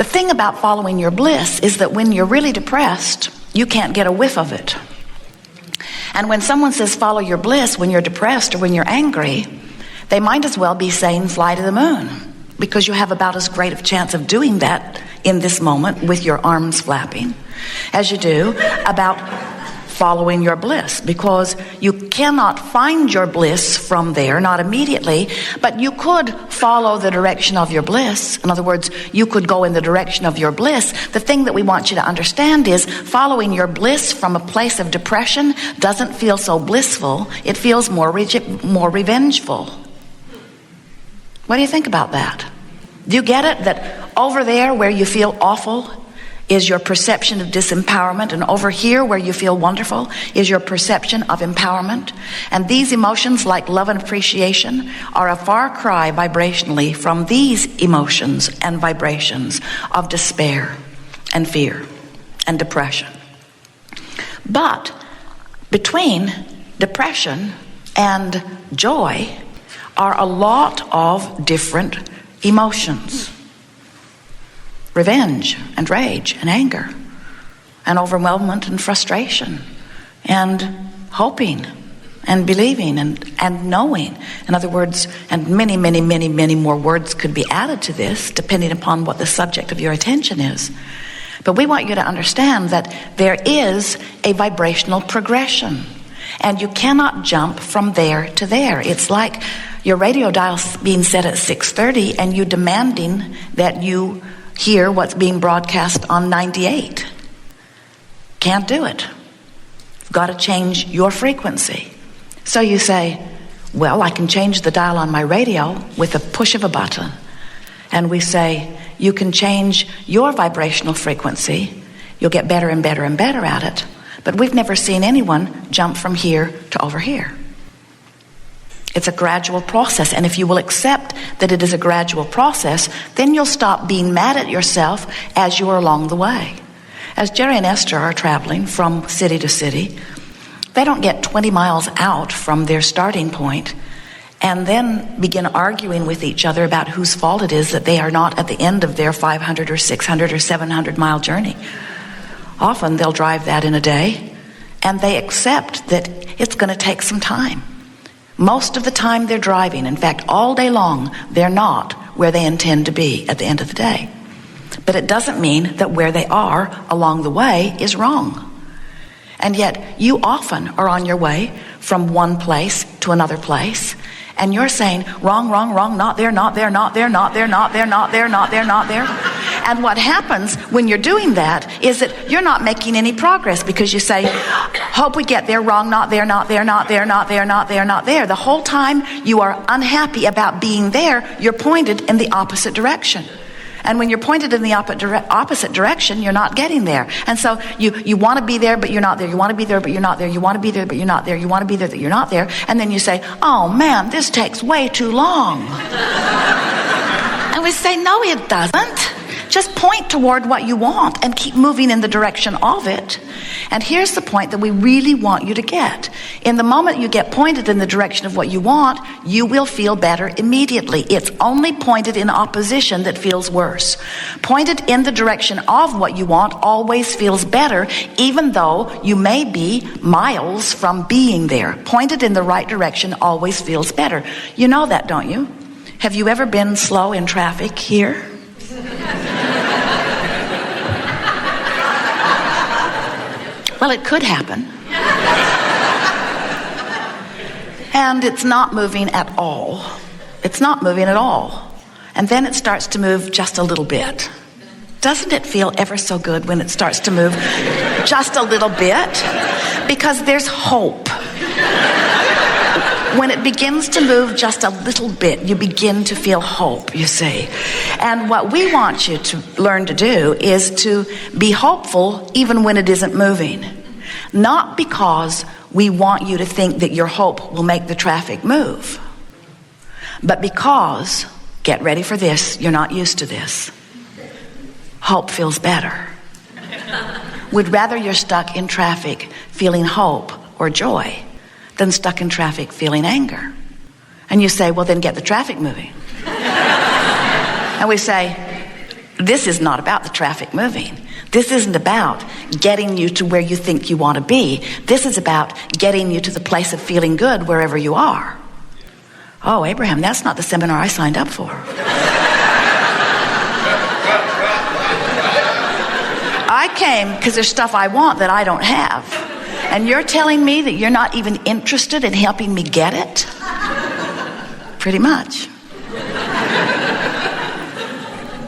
The thing about following your bliss is that when you're really depressed, you can't get a whiff of it. And when someone says follow your bliss when you're depressed or when you're angry, they might as well be saying fly to the moon, because you have about as great a chance of doing that in this moment with your arms flapping as you do about following your bliss, because you cannot find your bliss from there, not immediately, but you could follow the direction of your bliss. In other words, you could go in the direction of your bliss. The thing that we want you to understand is following your bliss from a place of depression doesn't feel so blissful. It feels more revengeful. What do you think about that? Do you get it? That over there where you feel awful is your perception of disempowerment, and over here where you feel wonderful is your perception of empowerment. And these emotions, like love and appreciation, are a far cry vibrationally from these emotions and vibrations of despair and fear and depression. But between depression and joy are a lot of different emotions. Revenge and rage and anger and overwhelmment and frustration and hoping and believing and knowing. In other words, and many, many, many, many more words could be added to this depending upon what the subject of your attention is. But we want you to understand that there is a vibrational progression, and you cannot jump from there to there. It's like your radio dial being set at 6:30 and you demanding that you hear what's being broadcast on 98. Can't do it. You've got to change your frequency. So you say, well, I can change the dial on my radio with a push of a button. And we say, you can change your vibrational frequency. You'll get better and better and better at it. But we've never seen anyone jump from here to over here. It's a gradual process, and if you will accept that it is a gradual process, then you'll stop being mad at yourself as you are along the way. As Jerry and Esther are traveling from city to city, they don't get 20 miles out from their starting point and then begin arguing with each other about whose fault it is that they are not at the end of their 500 or 600 or 700 mile journey. Often they'll drive that in a day, and they accept that it's going to take some time. Most of the time they're driving. In fact, all day long, they're not where they intend to be at the end of the day. But it doesn't mean that where they are along the way is wrong. And yet, you often are on your way from one place to another place, and you're saying, wrong, wrong, wrong, not there, not there, not there, not there, not there, not there, not there, not there. And what happens when you're doing that is that you're not making any progress, because you say, hope we get there, wrong, not there, not there, not there, not there, not there, not there. The whole time you are unhappy about being there, you're pointed in the opposite direction. And when you're pointed in the opposite direction, you're not getting there. And so you want to be there, but you're not there. You want to be there, but you're not there. You want to be there, but you're not there. You want to be there, but you're not there. And then you say, oh man, this takes way too long. And we say, no, it doesn't. Just point toward what you want and keep moving in the direction of it. And here's the point that we really want you to get. In the moment you get pointed in the direction of what you want, you will feel better immediately. It's only pointed in opposition that feels worse. Pointed in the direction of what you want always feels better, even though you may be miles from being there. Pointed in the right direction always feels better. You know that, don't you? Have you ever been slow in traffic here? Well, it could happen. And it's not moving at all. It's not moving at all. And then it starts to move just a little bit. Doesn't it feel ever so good when it starts to move just a little bit? Because there's hope. When it begins to move just a little bit, you begin to feel hope, you see. And what we want you to learn to do is to be hopeful even when it isn't moving. Not because we want you to think that your hope will make the traffic move, but because, get ready for this, you're not used to this, hope feels better. We'd rather you're stuck in traffic feeling hope or joy than stuck in traffic feeling anger. And you say, well, then get the traffic moving. And we say, This is not about the traffic moving. This isn't about getting you to where you think you want to be. This is about getting you to the place of feeling good wherever you are. Oh, Abraham, that's not the seminar I signed up for. I came because there's stuff I want that I don't have. And you're telling me that you're not even interested in helping me get it? Pretty much.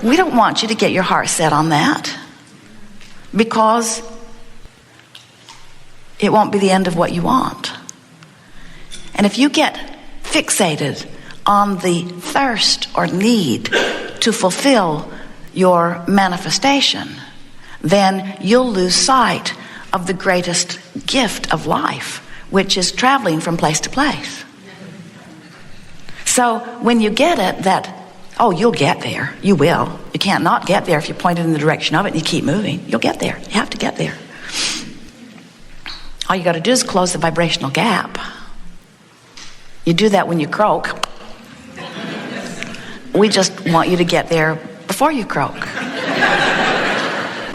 We don't want you to get your heart set on that, because it won't be the end of what you want. And if you get fixated on the thirst or need to fulfill your manifestation, then you'll lose sight of the greatest gift of life, which is traveling from place to place. So when you get it that, oh, you'll get there. You will. You can't not get there if you point it in the direction of it and you keep moving. You'll get there. You have to get there. All you got to do is close the vibrational gap. You do that when you croak. We just want you to get there before you croak.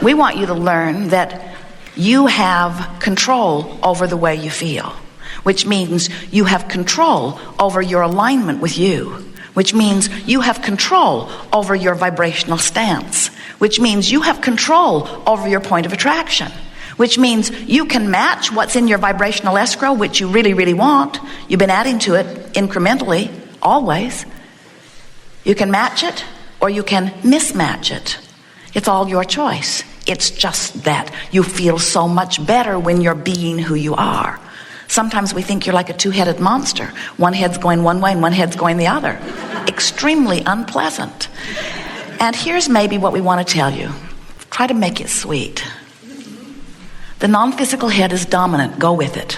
We want you to learn that you have control over the way you feel, which means you have control over your alignment with you, which means you have control over your vibrational stance, which means you have control over your point of attraction, which means you can match what's in your vibrational escrow, which you really, really want. You've been adding to it incrementally, always. You can match it or you can mismatch it. It's all your choice. It's just that you feel so much better when you're being who you are. Sometimes we think you're like a two-headed monster. One head's going one way and one head's going the other. Extremely unpleasant. And here's maybe what we want to tell you. Try to make it sweet. The non-physical head is dominant. Go with it.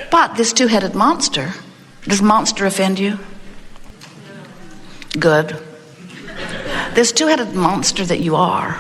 But this two-headed monster, does monster offend you? Good. This two-headed monster that you are,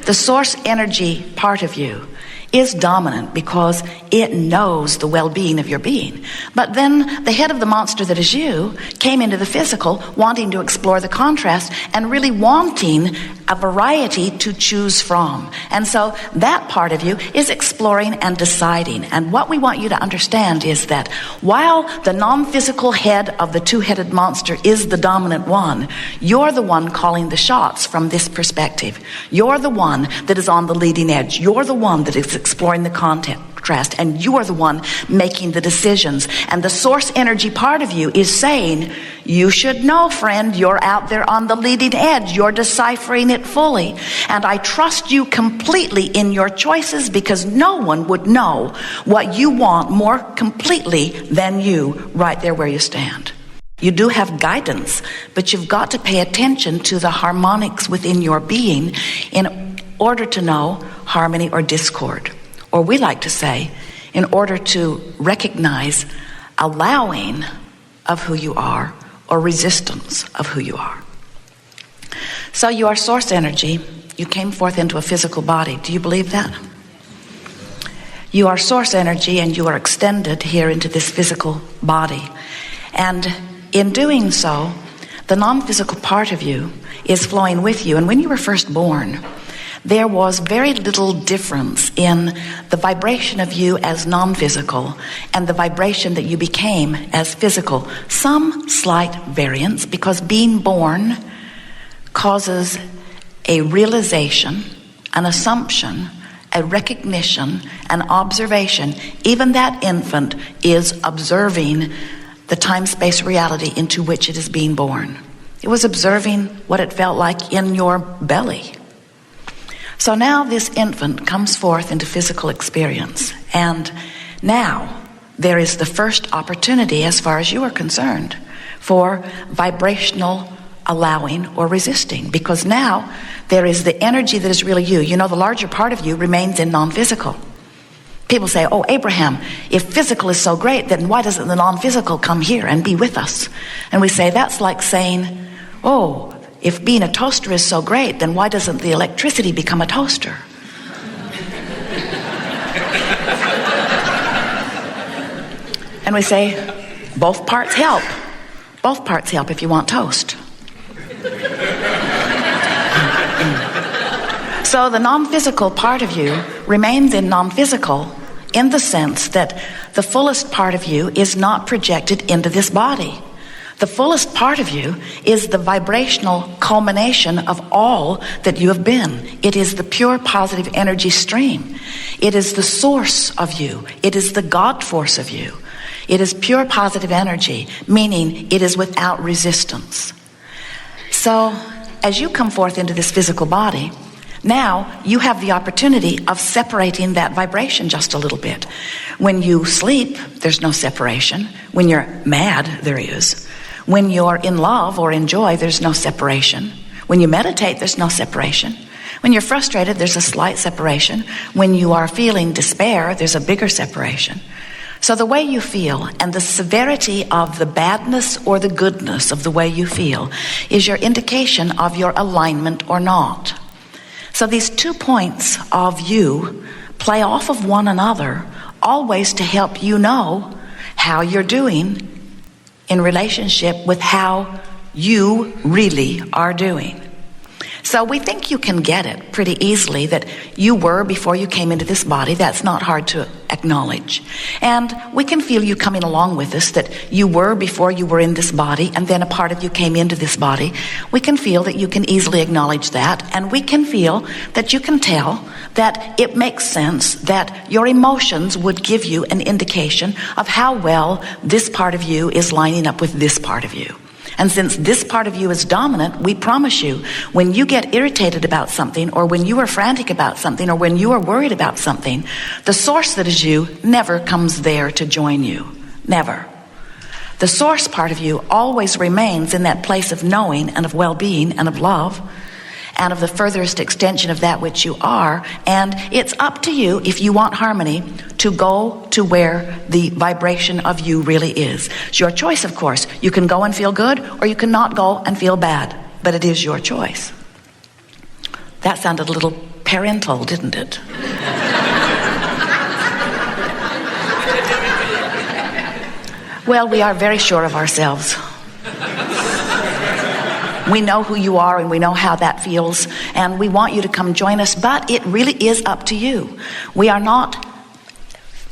the source energy part of you, is dominant because it knows the well-being of your being. But then the head of the monster that is you came into the physical wanting to explore the contrast and really wanting a variety to choose from. And so that part of you is exploring and deciding. And what we want you to understand is that while the non-physical head of the two-headed monster is the dominant one, you're the one calling the shots from this perspective. You're the one that is on the leading edge. You're the one that is exploring the contrast, and you are the one making the decisions. And the source energy part of you is saying, you should know, friend, you're out there on the leading edge. You're deciphering it fully. And I trust you completely in your choices, because no one would know what you want more completely than you right there where you stand. You do have guidance, but you've got to pay attention to the harmonics within your being in order to know harmony or discord. Or we like to say, in order to recognize allowing of who you are or resistance of who you are. So you are source energy. You came forth into a physical body. Do you believe that? You are source energy and you are extended here into this physical body. And in doing so, the non-physical part of you is flowing with you. And when you were first born, there was very little difference in the vibration of you as non-physical and the vibration that you became as physical. Some slight variance, because being born causes a realization, an assumption, a recognition, an observation. Even that infant is observing the time-space reality into which it is being born. It was observing what it felt like in your belly. So now this infant comes forth into physical experience, and now there is the first opportunity, as far as you are concerned, for vibrational allowing or resisting, because now there is the energy that is really you. You know, the larger part of you remains in non-physical. People say, oh, Abraham, if physical is so great, then why doesn't the non-physical come here and be with us? And we say, that's like saying, oh, if being a toaster is so great, then why doesn't the electricity become a toaster? And we say, both parts help. Both parts help if you want toast. So the non-physical part of you remains in non-physical in the sense that the fullest part of you is not projected into this body. The fullest part of you is the vibrational culmination of all that you have been. It is the pure positive energy stream. It is the source of you. It is the God force of you. It is pure positive energy, meaning it is without resistance. So as you come forth into this physical body, now you have the opportunity of separating that vibration just a little bit. When you sleep, there's no separation. When you're mad, there is. When you're in love or in joy, there's no separation. When you meditate, there's no separation. When you're frustrated, there's a slight separation. When you are feeling despair, there's a bigger separation. So the way you feel and the severity of the badness or the goodness of the way you feel is your indication of your alignment or not. So these 2 points of you play off of one another, always to help you know how you're doing in relationship with how you really are doing. So we think you can get it pretty easily that you were before you came into this body. That's not hard to acknowledge. And we can feel you coming along with us, that you were before you were in this body, and then a part of you came into this body. We can feel that you can easily acknowledge that, and we can feel that you can tell that it makes sense that your emotions would give you an indication of how well this part of you is lining up with this part of you. And since this part of you is dominant, we promise you, when you get irritated about something, or when you are frantic about something, or when you are worried about something, the source that is you never comes there to join you. Never. The source part of you always remains in that place of knowing and of well-being and of love and of the furthest extension of that which you are. And it's up to you, if you want harmony, to go to where the vibration of you really is. It's your choice, of course. You can go and feel good, or you can not go and feel bad, but it is your choice. That sounded a little parental, didn't it? Well, we are very sure of ourselves. We know who you are, and we know how that feels, and we want you to come join us, but it really is up to you. We are not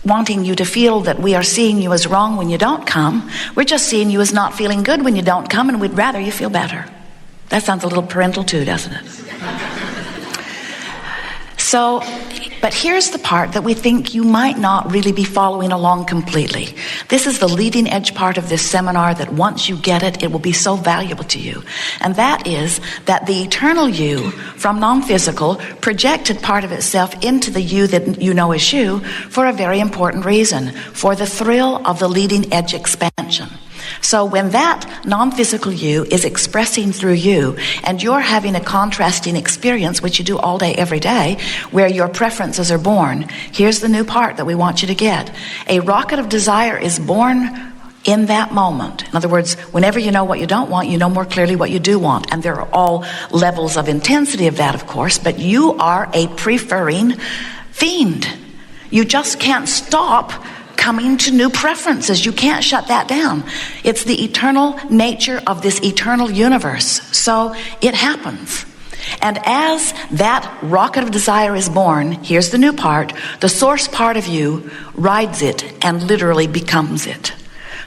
wanting you to feel that we are seeing you as wrong when you don't come. We're just seeing you as not feeling good when you don't come, and we'd rather you feel better. That sounds a little parental too, doesn't it? So, but here's the part that we think you might not really be following along completely. This is the leading edge part of this seminar that once you get it, it will be so valuable to you. And that is that the eternal you from non-physical projected part of itself into the you that you know as you for a very important reason, for the thrill of the leading edge expansion. So when that non-physical you is expressing through you, and you're having a contrasting experience, which you do all day, every day, where your preferences are born, here's the new part that we want you to get. A rocket of desire is born in that moment. In other words, whenever you know what you don't want, you know more clearly what you do want. And there are all levels of intensity of that, of course, but you are a preferring fiend. You just can't stop coming to new preferences. You can't shut that down. It's the eternal nature of this eternal universe. So it happens. And as that rocket of desire is born, here's the new part, the source part of you rides it and literally becomes it.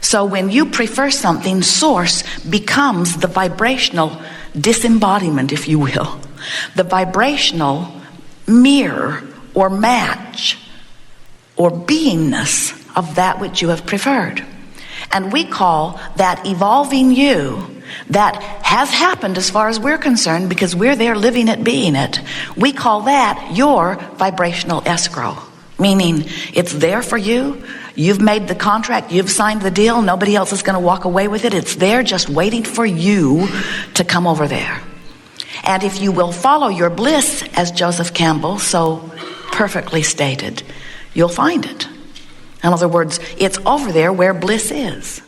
So when you prefer something, source becomes the vibrational disembodiment, if you will, the vibrational mirror or match or beingness of that which you have preferred. And we call that evolving you that has happened as far as we're concerned, because we're there living it, being it. We call that your vibrational escrow, meaning it's there for you. You've made the contract, you've signed the deal, nobody else is going to walk away with it. It's there just waiting for you to come over there. And if you will follow your bliss, as Joseph Campbell so perfectly stated, you'll find it. In other words, it's over there where bliss is.